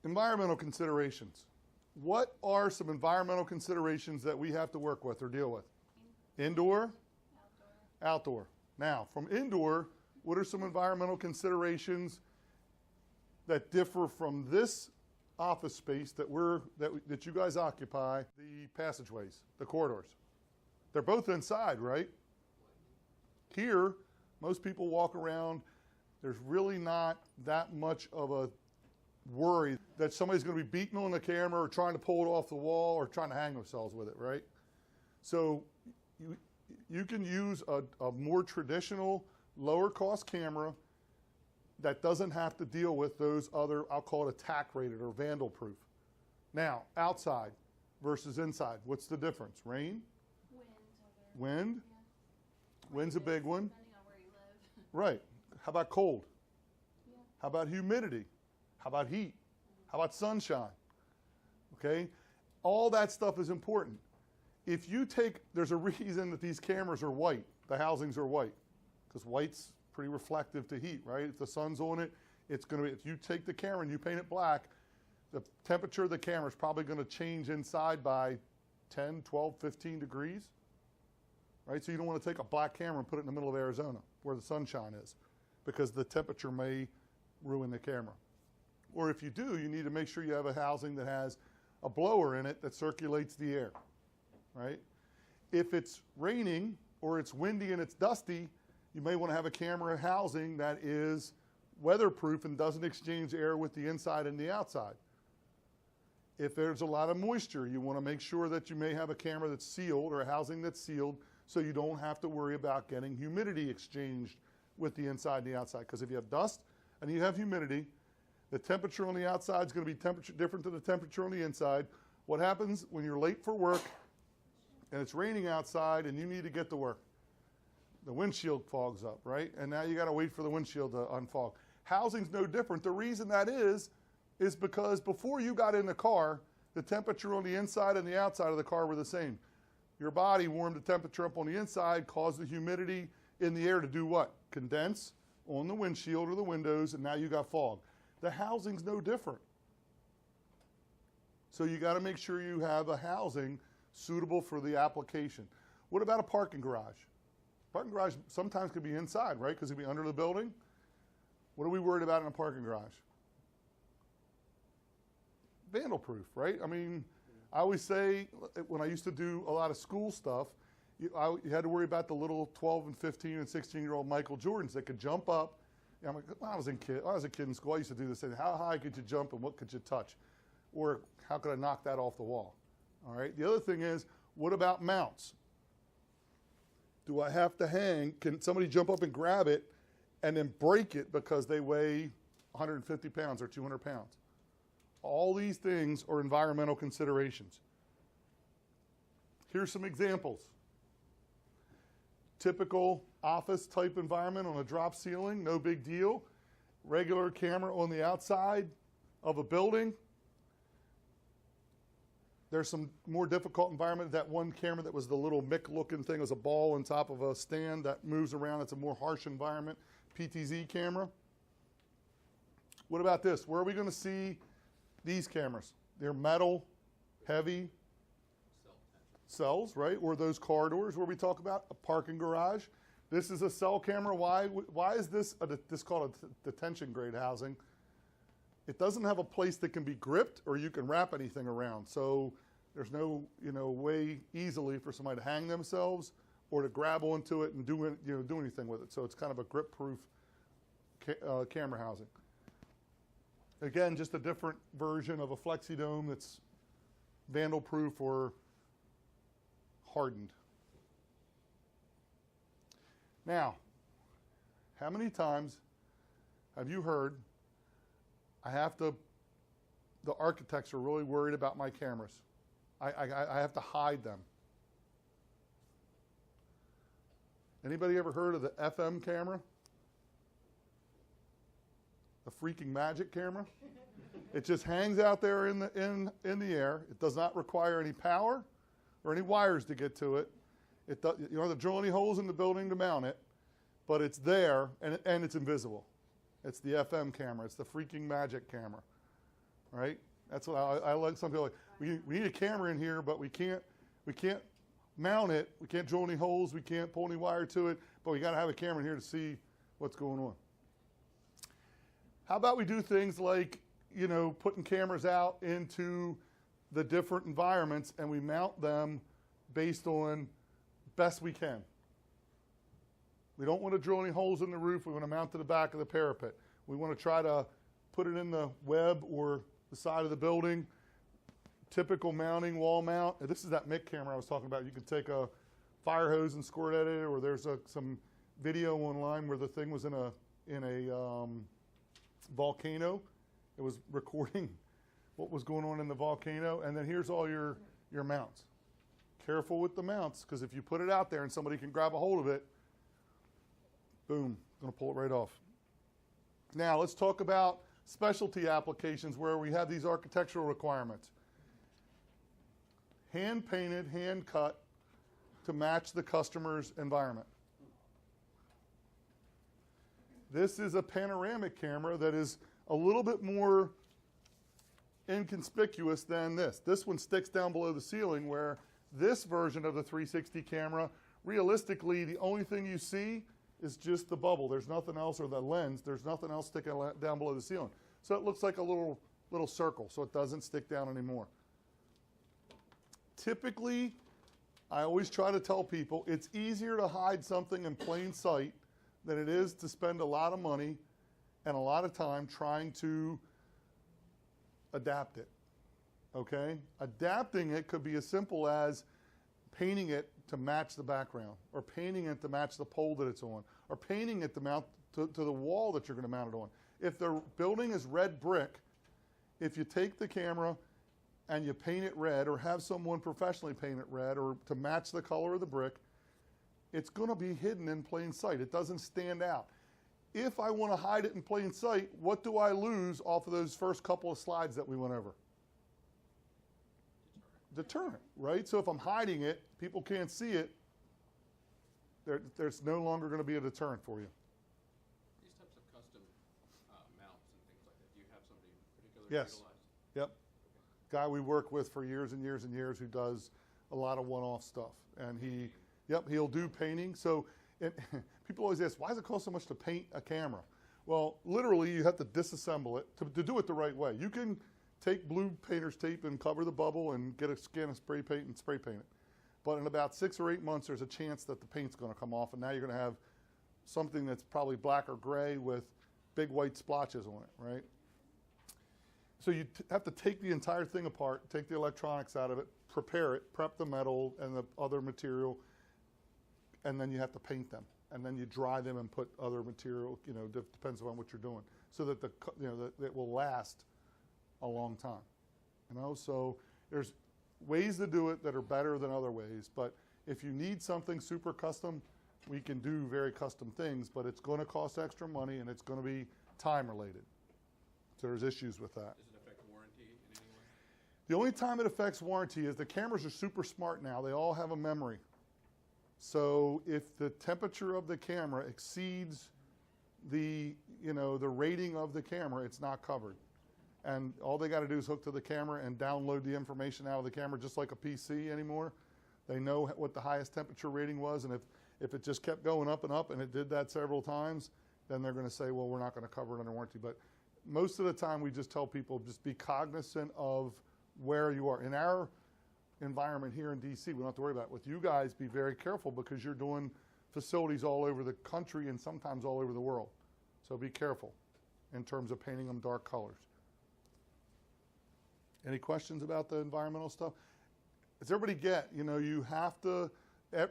Environmental considerations. What are some environmental considerations that we have to work with or deal with? Indoor? Outdoor. Now, from indoor, what are some environmental considerations that differ from this office space that you guys occupy, the passageways, the corridors? They're both inside, right? Here, most people walk around. There's really not that much of a worry that somebody's going to be beating on the camera or trying to pull it off the wall or trying to hang themselves with it, right? So you can use a more traditional, lower cost camera that doesn't have to deal with those other, I'll call it attack rated or vandal proof. Now, outside versus inside, what's the difference? Rain? Wind? Yeah. Wind's a big one. Depending on where you live. Right. How about cold? Yeah. How about humidity? How about heat? How about sunshine? Okay? All that stuff is important. If you take, there's a reason that these cameras are white, the housings are white, because white's pretty reflective to heat, right? If the sun's on it, it's going to be, if you take the camera and you paint it black, the temperature of the camera is probably going to change inside by 10, 12, 15 degrees, right? So you don't want to take a black camera and put it in the middle of Arizona where the sunshine is, because the temperature may ruin the camera. Or if you do, you need to make sure you have a housing that has a blower in it that circulates the air, right? If it's raining or it's windy and it's dusty, you may want to have a camera housing that is weatherproof and doesn't exchange air with the inside and the outside. If there's a lot of moisture, you want to make sure that you may have a camera that's sealed or a housing that's sealed so you don't have to worry about getting humidity exchanged with the inside and the outside. Because if you have dust and you have humidity, the temperature on the outside is going to be temperature different to the temperature on the inside. What happens when you're late for work and it's raining outside and you need to get to work? The windshield fogs up, right? And now you got to wait for the windshield to unfog. Housing's no different. The reason that is because before you got in the car, the temperature on the inside and the outside of the car were the same. Your body warmed the temperature up on the inside, caused the humidity in the air to do what? Condense on the windshield or the windows, and now you got fog. The housing's no different. So you got to make sure you have a housing suitable for the application. What about a parking garage? Parking garage sometimes could be inside, right? Because it'd be under the building. What are we worried about in a parking garage? Vandal proof, right? I mean, I always say when I used to do a lot of school stuff, you had to worry about the little 12 and 15 and 16-year-old Michael Jordans that could jump up. I'm like, when I was a kid in school, I used to do this thing. How high could you jump and what could you touch? Or how could I knock that off the wall? All right. The other thing is, what about mounts? Do I have to hang? Can somebody jump up and grab it and then break it because they weigh 150 pounds or 200 pounds? All these things are environmental considerations. Here's some examples. Typical office type environment on a drop ceiling, no big deal. Regular camera on the outside of a building. There's some more difficult environment. That one camera that was the little Mick looking thing, was a ball on top of a stand that moves around. It's a more harsh environment. PTZ camera. What about this? Where are we going to see these cameras? They're metal, heavy cells, right? Or those corridors where we talk about a parking garage. This is a cell camera. Why is this called a detention grade housing? It doesn't have a place that can be gripped or you can wrap anything around. So there's no way easily for somebody to hang themselves or to grab onto it and do anything with it. So it's kind of a grip-proof camera housing. Again, just a different version of a FlexiDome that's vandal-proof or hardened. Now, how many times have you heard, the architects are really worried about my cameras. I have to hide them. Anybody ever heard of the FM camera? The freaking magic camera? It just hangs out there in the air. It does not require any power or any wires to get to it. You don't have to drill any holes in the building to mount it, but it's there and it's invisible. It's the FM camera. It's the freaking magic camera. right? That's what I like. Some people are like, we need a camera in here, but we can't mount it. We can't drill any holes. We can't pull any wire to it, but we got to have a camera in here to see what's going on. How about we do things like, you know, putting cameras out into the different environments and we mount them based on best we can. We don't want to drill any holes in the roof. We want to mount to the back of the parapet. We want to try to put it in the web or the side of the building. Typical mounting, wall mount. And this is that MIC camera I was talking about. You can take a fire hose and squirt at it, or there's some video online where the thing was in a volcano. It was recording what was going on in the volcano. And then here's all your mounts. Careful with the mounts, because if you put it out there and somebody can grab a hold of it, boom, going to pull it right off. Now let's talk about specialty applications where we have these architectural requirements. Hand painted, hand cut to match the customer's environment. This is a panoramic camera that is a little bit more inconspicuous than this. This one sticks down below the ceiling, where this version of the 360 camera, realistically, the only thing you see is just the bubble. There's nothing else, or the lens. There's nothing else sticking down below the ceiling. So it looks like a little circle, so it doesn't stick down anymore. Typically, I always try to tell people it's easier to hide something in plain sight than it is to spend a lot of money and a lot of time trying to adapt it, okay? Adapting it could be as simple as painting it to match the background, or painting it to match the pole that it's on, or painting it to mount to the wall that you're going to mount it on. If the building is red brick, if you take the camera and you paint it red, or have someone professionally paint it red, or to match the color of the brick, it's going to be hidden in plain sight. It doesn't stand out. If I want to hide it in plain sight, what do I lose off of those first couple of slides that we went over? Deterrent, right? So if I'm hiding it, people can't see it, there's no longer going to be a deterrent for you. These types of custom mounts and things like that, do you have somebody particularly Yes. utilized? Yep. Guy we work with for years and years and years who does a lot of one-off stuff. And he'll do painting. So people always ask, why does it cost so much to paint a camera? Well, literally, you have to disassemble it to do it the right way. You can take blue painter's tape and cover the bubble and get a can of spray paint and spray paint it. But in about 6 or 8 months, there's a chance that the paint's going to come off, and now you're going to have something that's probably black or gray with big white splotches on it, right? So you have to take the entire thing apart, take the electronics out of it, prepare it, prep the metal and the other material, and then you have to paint them. And then you dry them and put other material, you know, depends on what you're doing, so that it will last a long time. You know, so there's ways to do it that are better than other ways, but if you need something super custom, we can do very custom things, but it's going to cost extra money and it's going to be time related. So there's issues with that. Does it affect warranty in any way? The only time it affects warranty is the cameras are super smart now. They all have a memory. So if the temperature of the camera exceeds the rating of the camera, it's not covered. And all they got to do is hook to the camera and download the information out of the camera, just like a PC anymore. They know what the highest temperature rating was, and if it just kept going up and up, and it did that several times, then they're going to say, well, we're not going to cover it under warranty. But most of the time, we just tell people, just be cognizant of where you are. In our environment here in DC, we don't have to worry about it. With you guys, be very careful, because you're doing facilities all over the country and sometimes all over the world. So be careful in terms of painting them dark colors. Any questions about the environmental stuff? Does everybody get, you have to,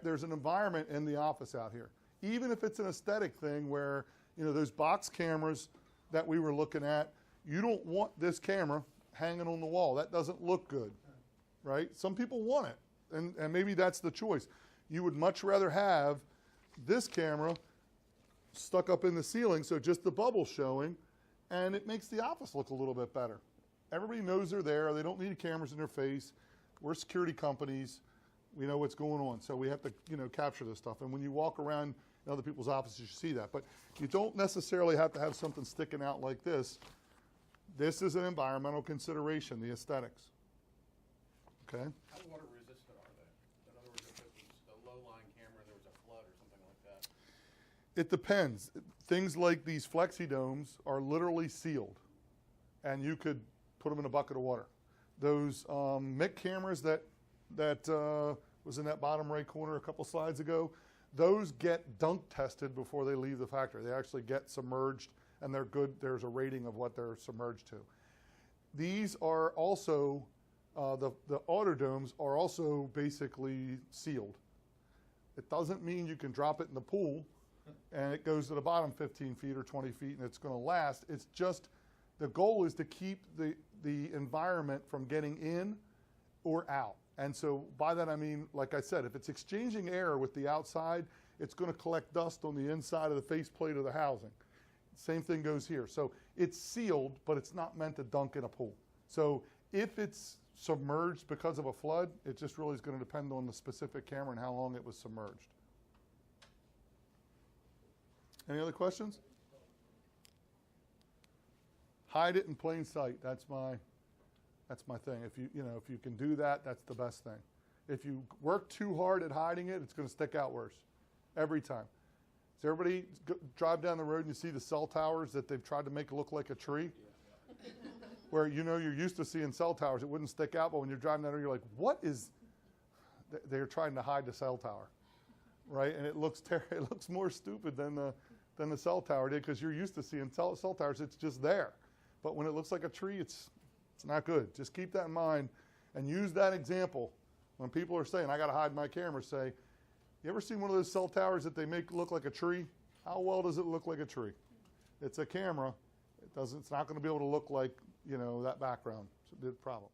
there's an environment in the office out here. Even if it's an aesthetic thing where, those box cameras that we were looking at, you don't want this camera hanging on the wall. That doesn't look good, right? Some people want it, and maybe that's the choice. You would much rather have this camera stuck up in the ceiling, so just the bubble showing, and it makes the office look a little bit better. Everybody knows they're there. They don't need cameras in their face. We're security companies. We know what's going on, so we have to, capture this stuff. And when you walk around in other people's offices, you see that. But you don't necessarily have to have something sticking out like this This is an environmental consideration, the aesthetics. Okay? How water resistant are they? In other words, if it was a low-lying camera and there was a flood or something like that? It depends. Things like these flexi-domes are literally sealed, and you could put them in a bucket of water. Those MIC cameras that was in that bottom right corner a couple slides ago, those get dunk tested before they leave the factory. They actually get submerged, and they're good. There's a rating of what they're submerged to. These are also, the Autodomes are also basically sealed. It doesn't mean you can drop it in the pool and it goes to the bottom 15 feet or 20 feet and it's going to last. It's just, the goal is to keep the environment from getting in or out. And so by that I mean, like I said, if it's exchanging air with the outside, it's going to collect dust on the inside of the faceplate of the housing. Same thing goes here. So it's sealed, but it's not meant to dunk in a pool. So if it's submerged because of a flood, it just really is going to depend on the specific camera and how long it was submerged. Any other questions? Hide it in plain sight. That's my thing. If you can do that, that's the best thing. If you work too hard at hiding it, it's going to stick out worse every time. Does everybody drive down the road and you see the cell towers that they've tried to make look like a tree? Where you're used to seeing cell towers, it wouldn't stick out, but when you're driving down there, you're like, what is? They're trying to hide the cell tower, right? And it looks more stupid than the cell tower did because you're used to seeing cell towers. It's just there, but when it looks like a tree, it's not good. Just keep that in mind and use that example when people are saying, I got to hide my camera. Say, you ever seen one of those cell towers that they make look like a tree? How well does it look like a tree? It's a camera. It's not going to be able to look like, that background. It's a big problem.